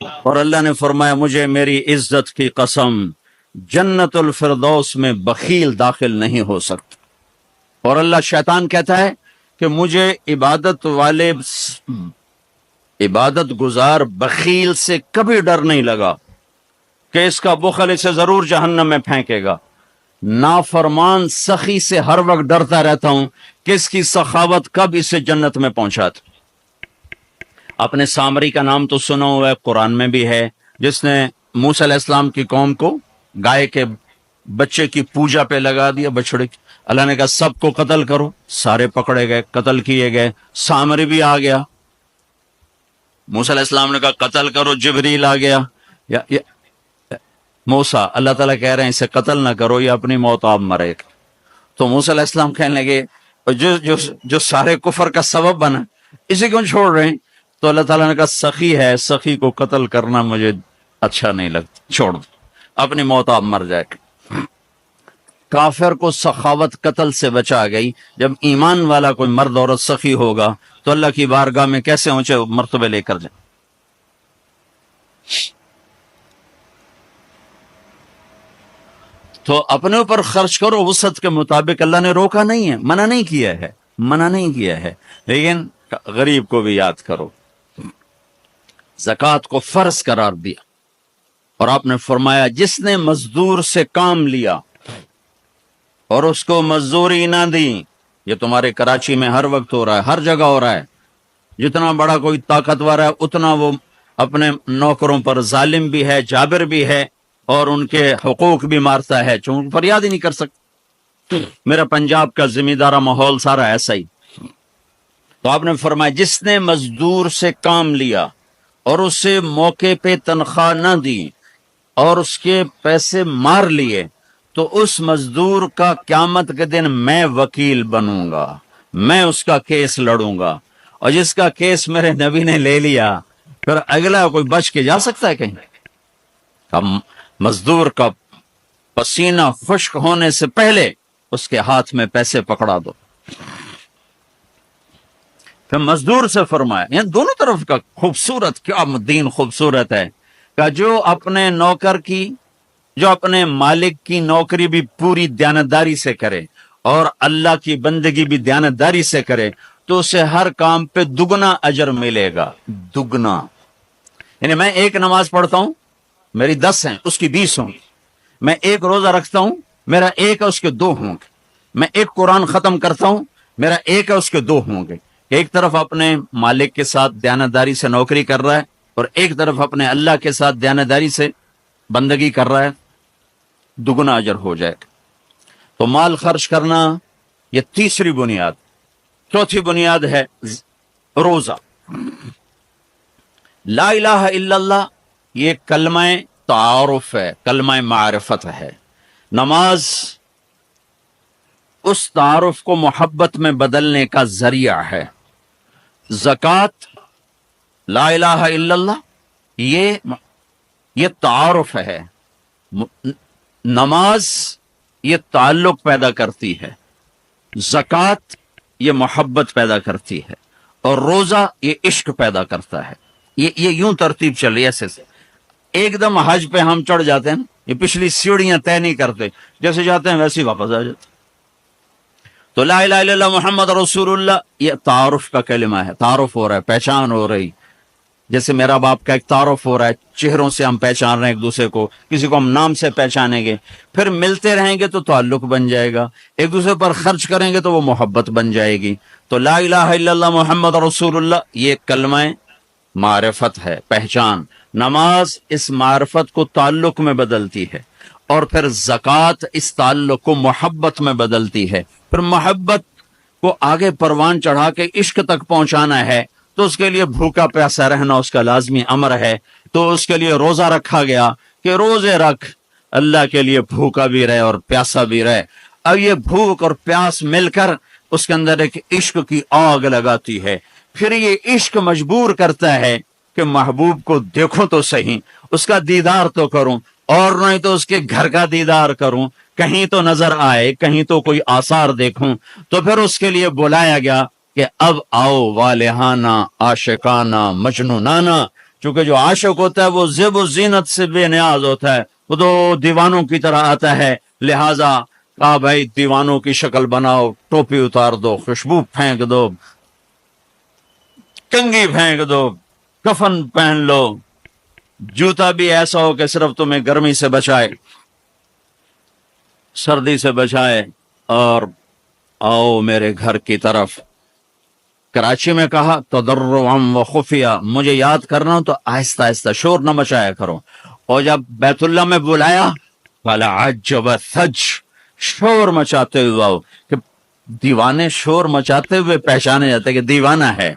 اور اللہ نے فرمایا مجھے میری عزت کی قسم جنت الفردوس میں بخیل داخل نہیں ہو سکتا۔ اور اللہ شیطان کہتا ہے کہ مجھے عبادت گزار بخیل سے کبھی ڈر نہیں لگا کہ اس کا بخل اسے ضرور جہنم میں پھینکے گا۔ نافرمان سخی سے ہر وقت ڈرتا رہتا ہوں کہ اس کی سخاوت کب اسے جنت میں پہنچاتی۔ اپنے سامری کا نام تو سنا ہوا ہے، قرآن میں بھی ہے، جس نے موسیٰ علیہ السلام کی قوم کو گائے کے بچے کی پوجا پہ لگا دیا، بچڑے کی۔ اللہ نے کہا سب کو قتل کرو، سارے پکڑے گئے، قتل کیے گئے۔ سامری بھی آ گیا، موسیٰ علیہ السلام نے کہا قتل کرو، جبریل آ گیا۔ موسیٰ، اللہ تعالیٰ کہہ رہے ہیں اسے قتل نہ کرو، یہ اپنی موت آپ مرے گا۔ تو موسیٰ علیہ السلام کہنے لگے جو سارے کفر کا سبب بنا اسے کیوں چھوڑ رہے ہیں؟ تو اللہ تعالیٰ نے کہا سخی ہے، سخی کو قتل کرنا مجھے اچھا نہیں لگتا، چھوڑ دو، اپنی موت آپ مر جائے گا۔ کافر کو سخاوت قتل سے بچا گئی، جب ایمان والا کوئی مرد عورت سخی ہوگا تو اللہ کی بارگاہ میں کیسے اونچے مرتبے لے کر جائیں۔ تو اپنے اوپر خرچ کرو وسعت کے مطابق، اللہ نے روکا نہیں ہے، منع نہیں کیا ہے، لیکن غریب کو بھی یاد کرو۔ زکوٰۃ کو فرض قرار دیا، اور آپ نے فرمایا جس نے مزدور سے کام لیا اور اس کو مزدوری نہ دی، یہ تمہارے کراچی میں ہر وقت ہو رہا ہے، ہر جگہ ہو رہا ہے، جتنا بڑا کوئی طاقتور ہے اتنا وہ اپنے نوکروں پر ظالم بھی ہے، جابر بھی ہے، اور ان کے حقوق بھی مارتا ہے، چونکہ فریاد ہی نہیں کر سکتا۔ میرا پنجاب کا زمیندارہ ماحول سارا ایسا ہی۔ تو آپ نے فرمایا جس نے مزدور سے کام لیا اور اسے موقع پہ تنخواہ نہ دی اور اس کے پیسے مار لیے، تو اس مزدور کا قیامت کے دن میں وکیل بنوں گا، میں اس کا کیس لڑوں گا، اور جس کا کیس میرے نبی نے لے لیا پھر اگلا کوئی بچ کے جا سکتا ہے کہیں؟ اب مزدور کا پسینہ خشک ہونے سے پہلے اس کے ہاتھ میں پیسے پکڑا دو۔ پھر مزدور سے فرمایا، یعنی دونوں طرف کا خوبصورت، کیا دین خوبصورت ہے کہ جو اپنے مالک کی نوکری بھی پوری دیانتداری سے کرے اور اللہ کی بندگی بھی دیانتداری سے کرے تو اسے ہر کام پہ دگنا اجر ملے گا، دگنا۔ یعنی میں ایک نماز پڑھتا ہوں، میری 10 ہیں، اس کی 20 ہوں گی۔ میں ایک روزہ رکھتا ہوں، میرا 1 ہے، اس کے 2 ہوں گے۔ میں ایک قرآن ختم کرتا ہوں، میرا 1 ہے، اس کے 2 ہوں گے۔ ایک طرف اپنے مالک کے ساتھ دیانتداری سے نوکری کر رہا ہے اور ایک طرف اپنے اللہ کے ساتھ دیانتداری سے بندگی کر رہا ہے، دگنا اجر ہو جائے گا۔ تو مال خرچ کرنا یہ تیسری بنیاد۔ چوتھی بنیاد ہے روزہ۔ لا الہ الا اللہ یہ کلمہ تعارف ہے، کلمہ معرفت ہے۔ نماز اس تعارف کو محبت میں بدلنے کا ذریعہ ہے۔ زکوٰۃ، لا الہ الا اللہ یہ تعارف ہے۔ نماز یہ تعلق پیدا کرتی ہے، زکوٰۃ یہ محبت پیدا کرتی ہے، اور روزہ یہ عشق پیدا کرتا ہے۔ یہ یوں ترتیب چل رہی ہے، ایسے سے ایک دم حج پہ ہم چڑھ جاتے ہیں، یہ پچھلی سیڑھیاں طے نہیں کرتے، جیسے جاتے ہیں ویسے ہی واپس آ جاتے۔ تو لا الہ الا اللہ محمد رسول اللہ یہ تعارف کا کلمہ ہے، تعارف ہو رہا ہے، پہچان ہو رہی۔ جیسے میرا باپ کا ایک تعارف ہو رہا ہے، چہروں سے ہم پہچان رہے ہیں ایک دوسرے کو، کسی کو ہم نام سے پہچانیں گے، پھر ملتے رہیں گے تو تعلق بن جائے گا، ایک دوسرے پر خرچ کریں گے تو وہ محبت بن جائے گی۔ تو لا الہ الا اللہ محمد رسول اللہ یہ کلمہ معرفت ہے، پہچان۔ نماز اس معرفت کو تعلق میں بدلتی ہے، اور پھر زکوٰۃ اس تعلق کو محبت میں بدلتی ہے۔ پھر محبت کو آگے پروان چڑھا کے عشق تک پہنچانا ہے تو اس کے لیے بھوکا پیاسا رہنا اس کا لازمی امر ہے۔ تو اس کے لیے روزہ رکھا گیا کہ روزے رکھ، اللہ کے لیے بھوکا بھی رہے اور پیاسا بھی رہے۔ اب یہ بھوک اور پیاس مل کر اس کے اندر ایک عشق کی آگ لگاتی ہے، پھر یہ عشق مجبور کرتا ہے کہ محبوب کو دیکھوں تو صحیح، اس کا دیدار تو کروں، اور نہیں تو اس کے گھر کا دیدار کروں، کہیں تو نظر آئے، کہیں تو کوئی آثار دیکھوں۔ تو پھر اس کے لیے بلایا گیا کہ اب آؤ والہانہ عاشقانہ مجنونانہ، چونکہ جو عاشق ہوتا ہے وہ زیب و زینت سے بے نیاز ہوتا ہے، وہ تو دیوانوں کی طرح آتا ہے، لہذا کہا بھائی دیوانوں کی شکل بناؤ، ٹوپی اتار دو، خوشبو پھینک دو، کنگھی پھینک دو، کفن پہن لو، جوتا بھی ایسا ہو کہ صرف تمہیں گرمی سے بچائے، سردی سے بچائے، اور آؤ میرے گھر کی طرف۔ کراچی میں کہا تضرعا و خفیہ، مجھے یاد کرنا ہو تو آہستہ آہستہ، شور نہ مچایا کرو۔ اور جب بیت اللہ میں بلایا، قال عجب ثج، شور مچاتے ہوئے آؤ، کہ دیوانے شور مچاتے ہوئے پہچانے جاتے کہ دیوانہ ہے،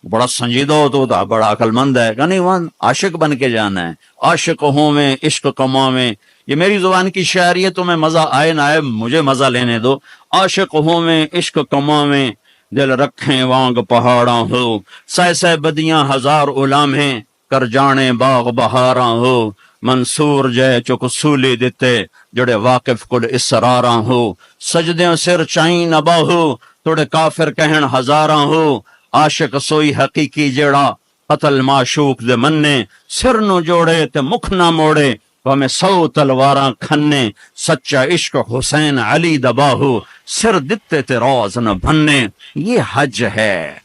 بڑا سنجیدہ ہو تو بڑا عقل مند ہے، کہ نہیں وہاں عاشق بن کے جانا ہے، عاشق ہوں میں عشق کما میں، یہ میری زبان کی شاعری ہے، تمہیں مزہ آئے نہ آئے مجھے مزہ لینے دو۔ عاشق ہوں میں عشق کما میں، دل رکھیں وانگ پہاڑاں ہو، سہ سہ بدیاں ہزار غلامیں، کر جانے باغ بہاراں ہو، منصور جے چک سولی دیتے، جڑے واقف کل اسراراں ہو، سجدیں سر چائیں نہ باہو، توڑے کافر کہن ہزاراں ہو، عاشق سوئی حقیقی جیڑا قتل معشوق دے مننے، سر نو جوڑے تے مکھ نہ موڑے، ہمیں 100 تلواراں کھنے، سچا عشق حسین علی دباہو، سر دتے تے روز نہ بھنے۔ یہ حج ہے،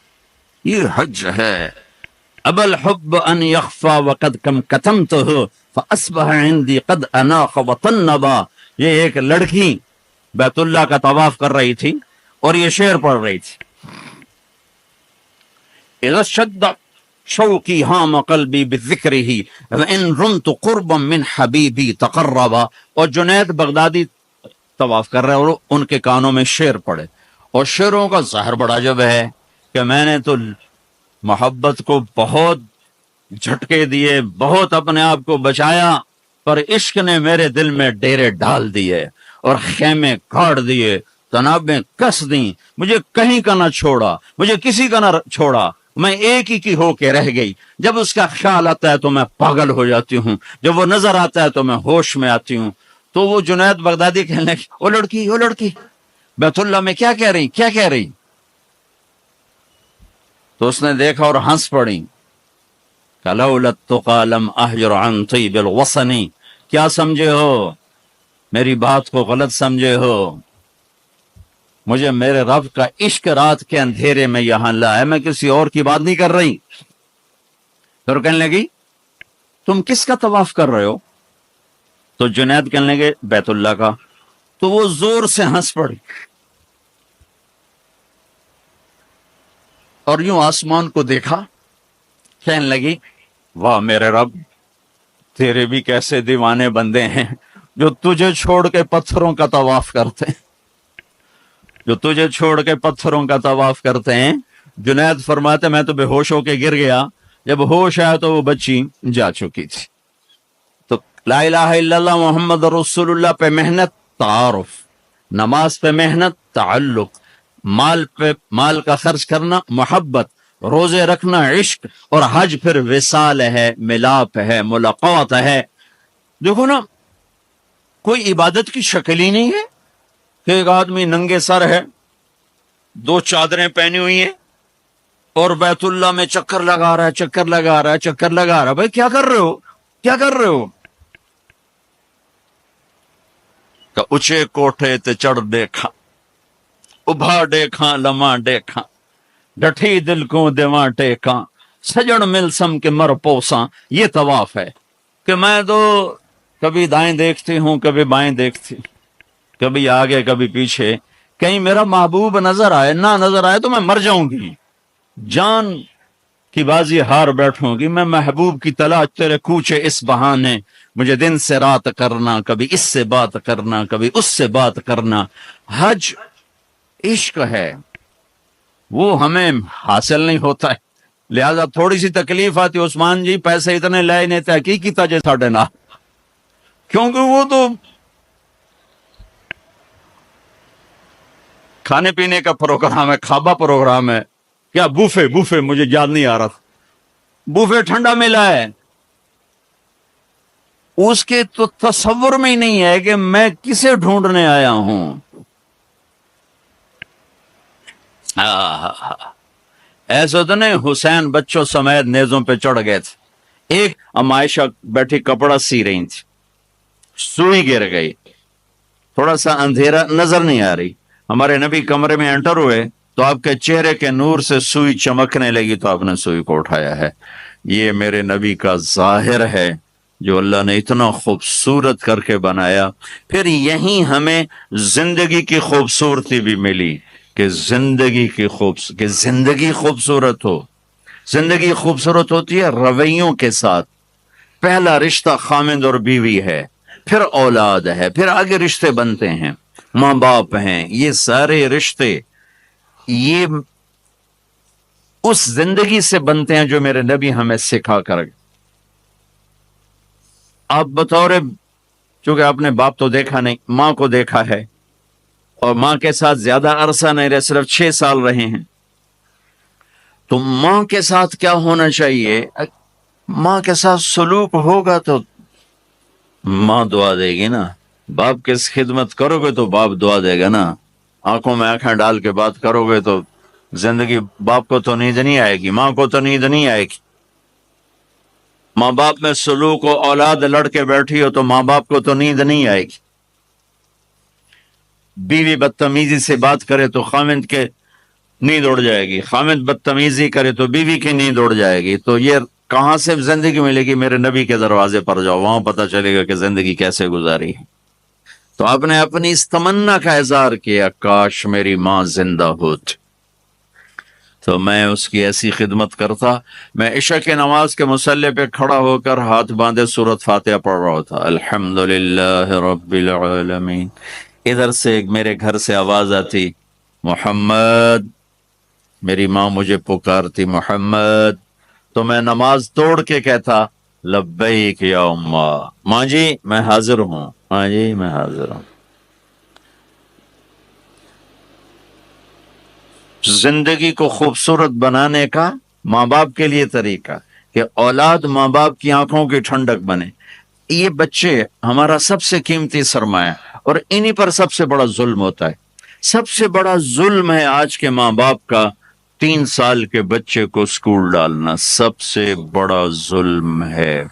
یہ حج ہے۔ ابا الحب ان یخفا وقد کم کتمتہ فاصبح عندی قد اناخ وطنبا۔ یہ ایک لڑکی بیت اللہ کا طواف کر رہی تھی اور یہ شعر پڑھ رہی تھی، اذا شد شوقی ہام قلبی بذکرہ وان رمت قربا من حبیبی تقربا۔ اور جنید بغدادی طواف کر رہے اور ان کے کانوں میں شعر پڑے، اور شعروں کا ظاہر بڑا جب ہے کہ میں نے تو محبت کو بہت جھٹکے دیے، بہت اپنے آپ کو بچایا، پر عشق نے میرے دل میں ڈیرے ڈال دیے اور خیمے کاٹ دیے، تنابیں کس دیں، مجھے کہیں کا نہ چھوڑا، مجھے کسی کا نہ چھوڑا، میں ایک ہی کی ہو کے رہ گئی۔ جب اس کا خیال آتا ہے تو میں پاگل ہو جاتی ہوں، جب وہ نظر آتا ہے تو میں ہوش میں آتی ہوں۔ تو وہ جنید بغدادی کہنے لگے، او لڑکی، او لڑکی، بیت اللہ میں کیا کہہ رہی، کیا کہہ رہی؟ تو اس نے دیکھا اور ہنس پڑی، لولا التقى لم اهجر عن طيب الوطن۔ کیا سمجھے ہو، میری بات کو غلط سمجھے ہو، مجھے میرے رب کا عشق رات کے اندھیرے میں یہاں لایا، میں کسی اور کی بات نہیں کر رہی۔ پھر کہنے لگی تم کس کا طواف کر رہے ہو؟ تو جنید کہنے لگے بیت اللہ کا۔ تو وہ زور سے ہنس پڑی اور یوں آسمان کو دیکھا، کہنے لگی واہ میرے رب، تیرے بھی کیسے دیوانے بندے ہیں جو تجھے چھوڑ کے پتھروں کا طواف کرتے ہیں، جو تجھے چھوڑ کے پتھروں کا طواف کرتے ہیں۔ جنید فرماتے میں تو بے ہوش ہو کے گر گیا، جب ہوش آیا تو وہ بچی جا چکی تھی۔ تو لا الہ الا اللہ محمد رسول اللہ پہ محنت تعارف، نماز پہ محنت تعلق، مال کا خرچ کرنا محبت، روزے رکھنا عشق، اور حج پھر وصال ہے، ملاپ ہے، ملاقات ہے۔ دیکھو نا، کوئی عبادت کی شکل ہی نہیں ہے کہ ایک آدمی ننگے سر ہے، 2 چادریں پہنی ہوئی ہیں اور بیت اللہ میں چکر لگا رہا ہے، چکر لگا رہا ہے، چکر لگا رہا ہے۔ بھائی کیا کر رہے ہو، کیا کر رہے ہو؟ کہ اچھے کوٹھے تے چڑھ دیکھا، ابھا دیکھا لمحہ دیکھا، ڈٹھی دل کو دیواں ٹیکاں، سجن ملسم کے مر پوساں۔ یہ طواف ہے کہ میں تو کبھی دائیں دیکھتی ہوں، کبھی بائیں دیکھتی، کبھی آگے کبھی پیچھے، کہیں میرا محبوب نظر آئے، نہ نظر آئے تو میں مر جاؤں گی، جان کی بازی ہار بیٹھوں گی۔ میں محبوب کی تلاش تیرے کوچے اس بہانے، مجھے دن سے رات کرنا، کبھی اس سے بات کرنا، کبھی اس سے بات کرنا۔ حج عشق ہے، وہ ہمیں حاصل نہیں ہوتا ہے، لہذا تھوڑی سی تکلیف آتی۔ عثمان جی پیسے اتنے لائے نہیں، تحقیق کیتا جے ساڑھے نہ، کیونکہ وہ تو کھانے پینے کا پروگرام ہے، کھابا پروگرام ہے، کیا بوفے مجھے یاد نہیں آ رہا تھا، بوفے ٹھنڈا ملا ہے، اس کے تو تصور میں ہی نہیں ہے کہ میں کسے ڈھونڈنے آیا ہوں۔ ایسا تو نہیں حسین بچوں سمیت نیزوں پہ چڑھ گئے تھے، ایک ام عائشہ بیٹھی کپڑا سی رہی تھی، سوئی گر گئی، تھوڑا سا اندھیرا نظر نہیں آ رہی، ہمارے نبی کمرے میں انٹر ہوئے تو آپ کے چہرے کے نور سے سوئی چمکنے لگی تو آپ نے سوئی کو اٹھایا ہے۔ یہ میرے نبی کا ظاہر ہے جو اللہ نے اتنا خوبصورت کر کے بنایا۔ پھر یہیں ہمیں زندگی کی خوبصورتی بھی ملی کہ زندگی خوبصورت ہو۔ زندگی خوبصورت ہوتی ہے رویوں کے ساتھ۔ پہلا رشتہ خامند اور بیوی ہے، پھر اولاد ہے، پھر آگے رشتے بنتے ہیں، ماں باپ ہیں، یہ سارے رشتے یہ اس زندگی سے بنتے ہیں جو میرے نبی ہمیں سکھا کر گئے۔ آپ بطور، چونکہ آپ نے باپ تو دیکھا نہیں، ماں کو دیکھا ہے، اور ماں کے ساتھ زیادہ عرصہ نہیں رہے، صرف 6 سال رہے ہیں، تو ماں کے ساتھ کیا ہونا چاہیے؟ ماں کے ساتھ سلوک ہوگا تو ماں دعا دے گی نا۔ باپ کی خدمت کرو گے تو باپ دعا دے گا نا۔ آنکھوں میں آنکھیں ڈال کے بات کرو گے تو زندگی، باپ کو تو نیند نہیں آئے گی، ماں کو تو نیند نہیں آئے گی۔ ماں باپ میں سلوک و اولاد لڑ کے بیٹھی ہو تو ماں باپ کو تو نیند نہیں آئے گی۔ بیوی بدتمیزی سے بات کرے تو خامند کے نیند اڑ جائے گی، خامند بدتمیزی کرے تو بیوی کی نیند اڑ جائے گی۔ تو یہ کہاں سے زندگی ملے گی؟ میرے نبی کے دروازے پر جاؤ، وہاں پتہ چلے گا کہ زندگی کیسے گزاری ہے۔ تو آپ نے اپنی اس تمنا کا اظہار کیا، کاش میری ماں زندہ ہوتی تو میں اس کی ایسی خدمت کرتا۔ میں عشاء کی نماز کے مصلی پہ کھڑا ہو کر ہاتھ باندھے سورۃ فاتحہ پڑھ رہا تھا، الحمدللہ رب العالمین۔ ادھر سے میرے گھر سے آواز آتی، محمد، میری ماں مجھے پکارتی محمد، تو میں نماز توڑ کے کہتا لبیک یا اماں، ماں جی میں حاضر ہوں، ماں جی میں حاضر ہوں۔ زندگی کو خوبصورت بنانے کا ماں باپ کے لیے طریقہ کہ اولاد ماں باپ کی آنکھوں کی ٹھنڈک بنے۔ یہ بچے ہمارا سب سے قیمتی سرمایہ، اور انہی پر سب سے بڑا ظلم ہوتا ہے۔ سب سے بڑا ظلم ہے آج کے ماں باپ کا 3 سال کے بچے کو اسکول ڈالنا، سب سے بڑا ظلم ہے۔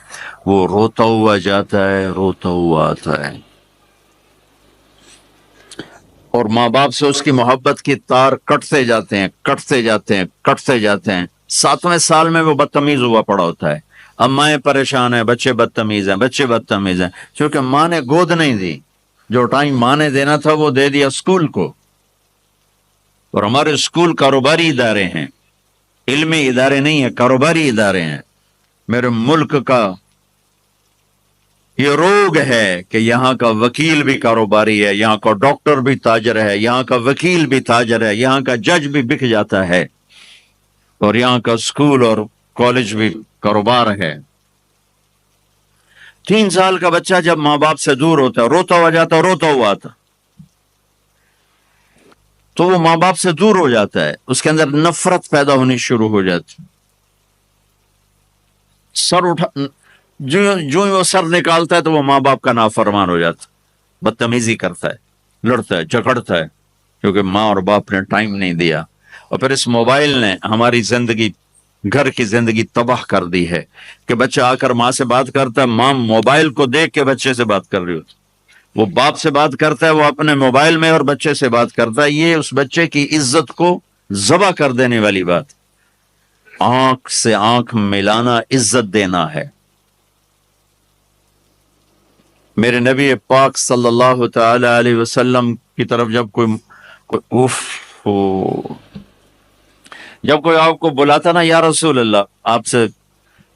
وہ روتا ہوا جاتا ہے، روتا ہوا آتا ہے، اور ماں باپ سے اس کی محبت کی تار کٹتے جاتے ہیں، کٹتے جاتے ہیں، کٹتے جاتے ہیں۔ 7ویں سال میں وہ بدتمیز ہوا پڑا ہوتا ہے۔ اب مائیں پریشان ہیں، بچے بدتمیز ہیں، بچے بدتمیز ہیں، کیونکہ ماں نے گود نہیں دی۔ جو ٹائم ماں نے دینا تھا وہ دے دیا اسکول کو۔ اور ہمارے اسکول کاروباری ادارے ہیں، علمی ادارے نہیں ہیں، کاروباری ادارے ہیں۔ میرے ملک کا یہ روگ ہے کہ یہاں کا وکیل بھی کاروباری ہے، یہاں کا ڈاکٹر بھی تاجر ہے، یہاں کا وکیل بھی تاجر ہے، یہاں کا جج بھی بک جاتا ہے، اور یہاں کا اسکول اور کالج بھی کاروبار ہے۔ 3 سال کا بچہ جب ماں باپ سے دور ہوتا ہے، روتا ہوا جاتا، روتا ہوا آتا، تو وہ ماں باپ سے دور ہو جاتا ہے، اس کے اندر نفرت پیدا ہونی شروع ہو جاتی۔ سر اٹھا، جو ہی وہ سر نکالتا ہے تو وہ ماں باپ کا نافرمان ہو جاتا، بدتمیزی کرتا ہے، لڑتا ہے، جھگڑتا ہے، کیونکہ ماں اور باپ نے ٹائم نہیں دیا۔ اور پھر اس موبائل نے ہماری زندگی، گھر کی زندگی تباہ کر دی ہے کہ بچہ آ کر ماں سے بات کرتا ہے، ماں موبائل کو دیکھ کے بچے سے بات کر رہی ہوتی، وہ باپ سے بات کرتا ہے، وہ اپنے موبائل میں اور بچے سے بات کرتا ہے۔ یہ اس بچے کی عزت کو ذبح کر دینے والی بات۔ آنکھ سے آنکھ ملانا عزت دینا ہے۔ میرے نبی پاک صلی اللہ تعالی علیہ وسلم کی طرف جب جب کوئی آپ کو بلاتا نا یا رسول اللہ آپ سے،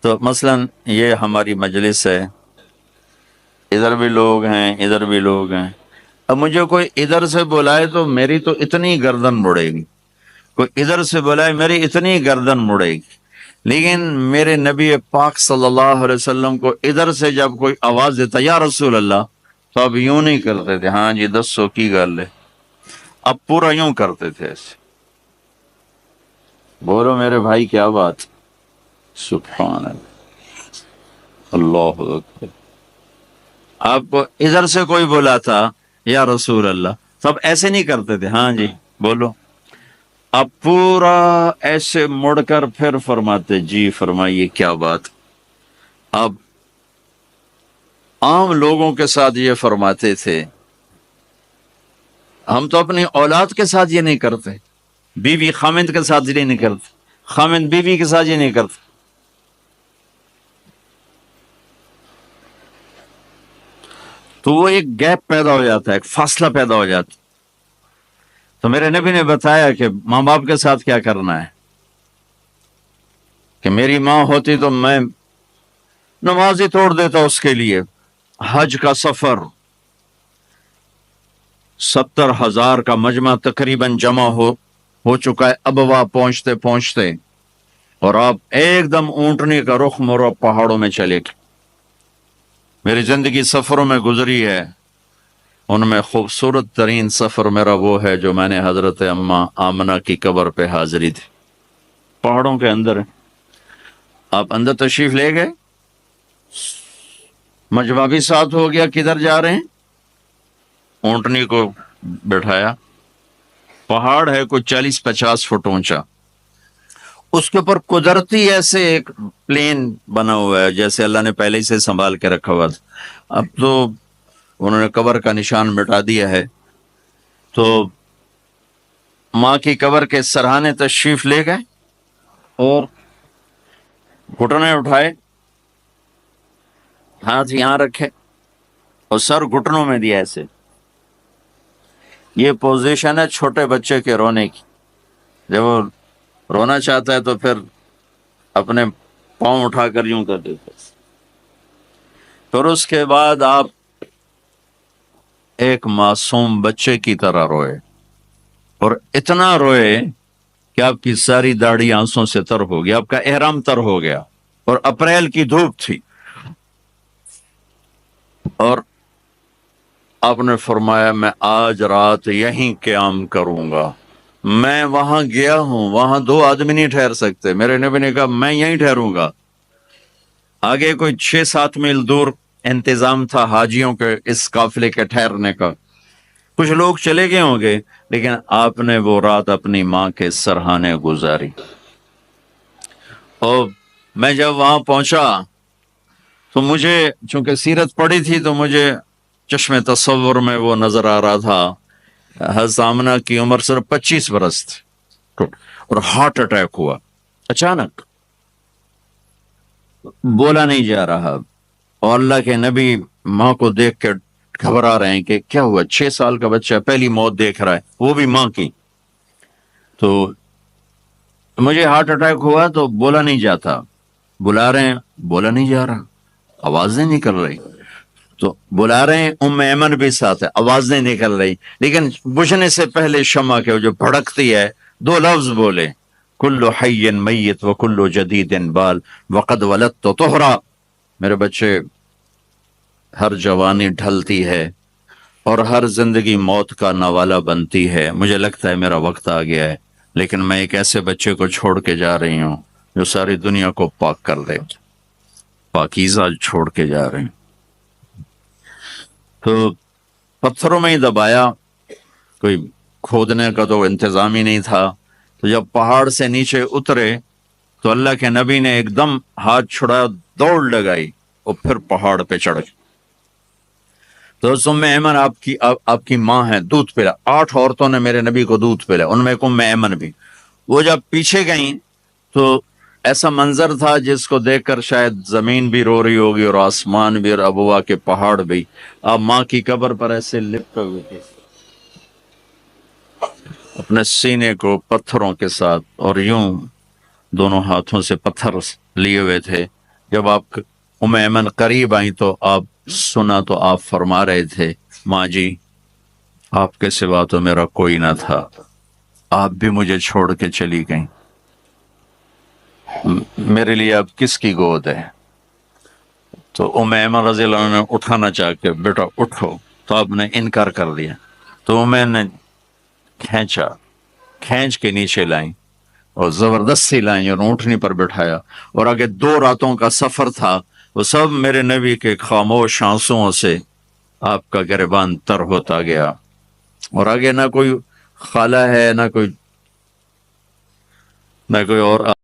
تو مثلا یہ ہماری مجلس ہے، ادھر بھی لوگ ہیں، ادھر بھی لوگ ہیں، اب مجھے کوئی ادھر سے بلائے تو میری تو اتنی گردن مڑے گی، کوئی ادھر سے بلائے میری اتنی گردن مڑے گی، لیکن میرے نبی پاک صلی اللہ علیہ وسلم کو ادھر سے جب کوئی آواز دیتا یا رسول اللہ، تو اب یوں نہیں کرتے تھے، ہاں جی دسو کی گل ہے، اب پورا یوں کرتے تھے ایسے۔ بولو میرے بھائی کیا بات، سبحان اللہ، اللہ اکبر۔ آپ کو ادھر سے کوئی بلاتا یا رسول اللہ، سب ایسے نہیں کرتے تھے، ہاں جی بولو، اب پورا ایسے مڑ کر پھر فرماتے جی فرمائیے کیا بات۔ اب عام لوگوں کے ساتھ یہ فرماتے تھے، ہم تو اپنی اولاد کے ساتھ یہ نہیں کرتے، بیوی خامند کے ساتھ یہ نہیں کرتے، خامند بیوی کے ساتھ یہ نہیں کرتے۔ تو وہ ایک گیپ پیدا ہو جاتا ہے، ایک فاصلہ پیدا ہو جاتا ہے۔ تو میرے نبی نے بتایا کہ ماں باپ کے ساتھ کیا کرنا ہے، کہ میری ماں ہوتی تو میں نماز ہی توڑ دیتا اس کے لیے۔ حج کا سفر 70,000 کا مجمع تقریباً جمع ہو چکا ہے ابوا پہنچتے پہنچتے، اور آپ ایک دم اونٹنی کا رخ موڑو پہاڑوں میں چلے گئے۔ میری زندگی سفروں میں گزری ہے، ان میں خوبصورت ترین سفر میرا وہ ہے جو میں نے حضرت اماں آمنہ کی قبر پہ حاضری تھی، پہاڑوں کے اندر ہے۔ آپ اندر تشریف لے گئے، مجمع بھی ساتھ ہو گیا، کدھر جا رہے ہیں؟ اونٹنی کو بٹھایا، پہاڑ ہے کوئی 40-50 فٹ اونچا، اس کے اوپر قدرتی ایسے ایک پلین بنا ہوا ہے جیسے اللہ نے پہلے ہی سے سنبھال کے رکھا ہوا تھا۔ اب تو انہوں نے قبر کا نشان مٹا دیا ہے۔ تو ماں کی قبر کے سرہانے تشریف لے گئے اور گھٹنے اٹھائے، ہاتھ یہاں رکھے اور سر گھٹنوں میں دیا ایسے۔ یہ پوزیشن ہے چھوٹے بچے کے رونے کی، جب وہ رونا چاہتا ہے تو پھر اپنے پاؤں اٹھا کر یوں کر دیتے۔ پھر اس کے بعد آپ ایک معصوم بچے کی طرح روئے، اور اتنا روئے کہ آپ کی ساری داڑھی آنسوں سے تر ہو گیا، آپ کا احرام تر ہو گیا، اور اپریل کی دھوپ تھی۔ اور آپ نے فرمایا میں آج رات یہیں قیام کروں گا۔ میں وہاں گیا ہوں، وہاں 2 آدمی نہیں ٹھہر سکتے۔ میرے نبی نے کہا میں یہیں ٹھہروں گا۔ آگے کوئی 6-7 میل دور انتظام تھا حاجیوں کے اس قافلے کے ٹھہرنے کا، کچھ لوگ چلے گئے ہوں گے، لیکن آپ نے وہ رات اپنی ماں کے سرہانے گزاری۔ اور میں جب وہاں پہنچا تو مجھے چونکہ سیرت پڑھی تھی تو مجھے چشم تصور میں وہ نظر آ رہا تھا، حضرت آمنہ کی عمر صرف 25 برس تھی، اور ہارٹ اٹیک ہوا اچانک، بولا نہیں جا رہا، اور اللہ کے نبی ماں کو دیکھ کے گھبرا رہے ہیں کہ کیا ہوا، 6 سال کا بچہ پہلی موت دیکھ رہا ہے، وہ بھی ماں کی۔ تو مجھے ہارٹ اٹیک ہوا تو بولا نہیں جاتا، بلا رہے ہیں بولا نہیں جا رہا، آوازیں نکل رہی، تو بلا رہے ہیں ام ایمن بھی ساتھ ہے، آواز نہیں نکل رہی، لیکن بجھنے سے پہلے شمع کے جو بھڑکتی ہے 2 لفظ بولے، کل حی میت و کل جدید بال وقد ولدت طہرا۔ میرے بچے، ہر جوانی ڈھلتی ہے اور ہر زندگی موت کا نوالا بنتی ہے، مجھے لگتا ہے میرا وقت آ گیا ہے، لیکن میں ایک ایسے بچے کو چھوڑ کے جا رہی ہوں جو ساری دنیا کو پاک کر دے، پاکیزہ چھوڑ کے جا رہی ہوں۔ تو پتھروں میں ہی دبایا، کوئی کھودنے کا تو انتظام ہی نہیں تھا۔ تو جب پہاڑ سے نیچے اترے تو اللہ کے نبی نے ایک دم ہاتھ چھڑایا، دوڑ لگائی اور پھر پہاڑ پہ چڑھ گئے۔ تو ام ایمن آپ کی ماں ہے، دودھ پلا، 8 عورتوں نے میرے نبی کو دودھ پلا، ان میں ایک ام ایمن بھی۔ وہ جب پیچھے گئیں تو ایسا منظر تھا جس کو دیکھ کر شاید زمین بھی رو رہی ہوگی اور آسمان بھی اور ابوا کے پہاڑ بھی۔ آپ ماں کی قبر پر ایسے لپٹے ہوئے تھے، اپنے سینے کو پتھروں کے ساتھ، اور یوں دونوں ہاتھوں سے پتھر لیے ہوئے تھے۔ جب آپ ام ایمن قریب آئیں تو آپ سنا تو آپ فرما رہے تھے، ماں جی آپ کے سوا تو میرا کوئی نہ تھا، آپ بھی مجھے چھوڑ کے چلی گئیں، میرے لیے اب کس کی گود ہے؟ تو ام ایمن رضی اللہ عنہ نے اٹھانا چاہ کے، بیٹا اٹھو، تو آپ نے انکار کر دیا۔ تو میں نے کھینچ کے نیچے لائیں اور زبردستی لائیں اور اونٹنی پر بٹھایا، اور آگے 2 راتوں کا سفر تھا، وہ سب میرے نبی کے خاموش آنسوؤں سے آپ کا گریبان تر ہوتا گیا۔ اور آگے نہ کوئی خالہ ہے، نہ کوئی اور